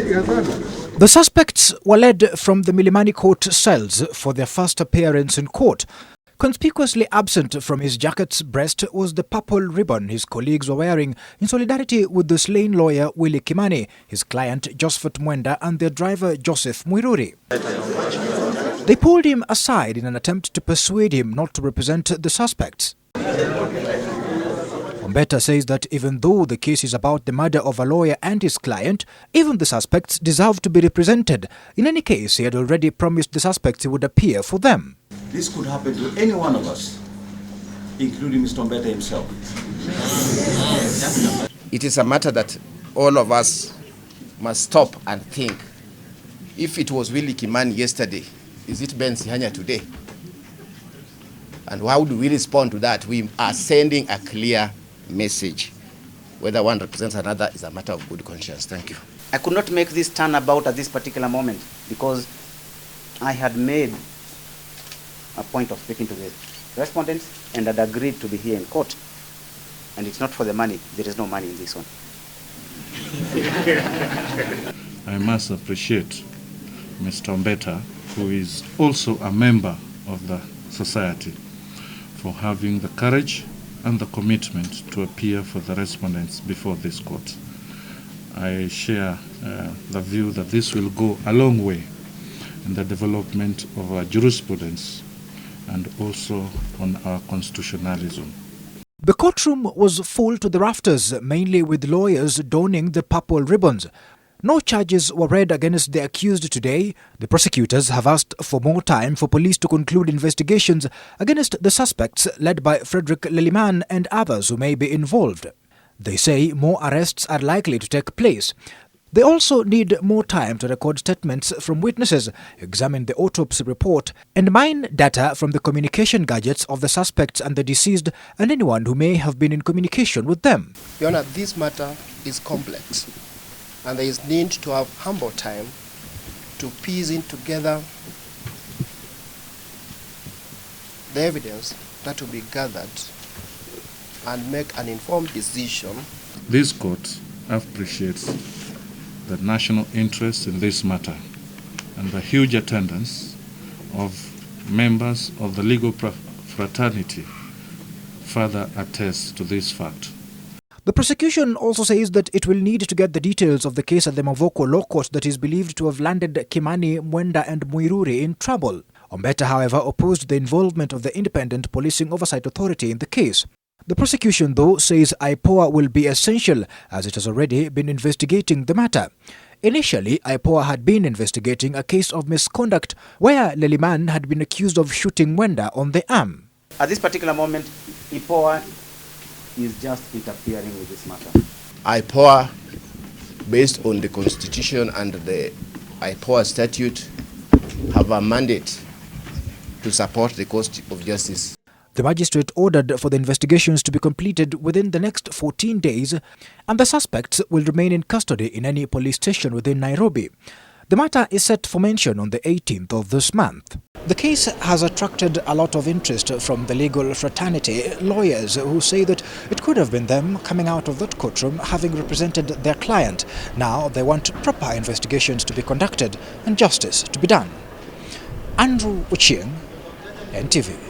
The suspects were led from the Milimani court cells for their first appearance in court. Conspicuously absent from his jacket's breast was the purple ribbon his colleagues were wearing in solidarity with the slain lawyer Willy Kimani, his client Josephat Mwenda and their driver Joseph Muiruri. They pulled him aside in an attempt to persuade him not to represent the suspects. Ombeta says that even though the case is about the murder of a lawyer and his client, even the suspects deserve to be represented. In any case, he had already promised the suspects he would appear for them. This could happen to any one of us, including Mr. Ombeta himself. It is a matter that all of us must stop and think. If it was Willy Kimani yesterday, is it Ben Sihanya today? And how do we respond to that? We are sending a clear message. Whether one represents another is a matter of good conscience. Thank you. I could not make this turnabout at this particular moment because I had made a point of speaking to the respondents and had agreed to be here in court. And it's not for the money. There is no money in this one. I must appreciate Mr. Ombeta, who is also a member of the society, for having the courage and the commitment to appear for the respondents before this court. I share the view that this will go a long way in the development of our jurisprudence and also on our constitutionalism. The courtroom was full to the rafters, mainly with lawyers donning the purple ribbons. No charges were read against the accused today. The prosecutors have asked for more time for police to conclude investigations against the suspects led by Fredrick Leliman and others who may be involved. They say more arrests are likely to take place. They also need more time to record statements from witnesses, examine the autopsy report, and mine data from the communication gadgets of the suspects and the deceased and anyone who may have been in communication with them. Your Honor, this matter is complex, and there is need to have humble time to piece in together the evidence that will be gathered and make an informed decision. This court appreciates the national interest in this matter and the huge attendance of members of the legal fraternity further attests to this fact. The prosecution also says that it will need to get the details of the case at the Mavoko Law Court that is believed to have landed Kimani, Mwenda and Muiruri in trouble. Ombeta, however, opposed the involvement of the Independent Policing Oversight Authority in the case. The prosecution, though, says IPOA will be essential as it has already been investigating the matter. Initially, IPOA had been investigating a case of misconduct where Leliman had been accused of shooting Mwenda on the arm. At this particular moment, IPOA is just interfering with this matter. IPOA, based on the Constitution and the IPOA statute, have a mandate to support the cause of justice. The magistrate ordered for the investigations to be completed within the next 14 days, and the suspects will remain in custody in any police station within Nairobi. The matter is set for mention on the 18th of this month. The case has attracted a lot of interest from the legal fraternity, lawyers who say that it could have been them coming out of that courtroom having represented their client. Now they want proper investigations to be conducted and justice to be done. Andrew Ochieng, NTV.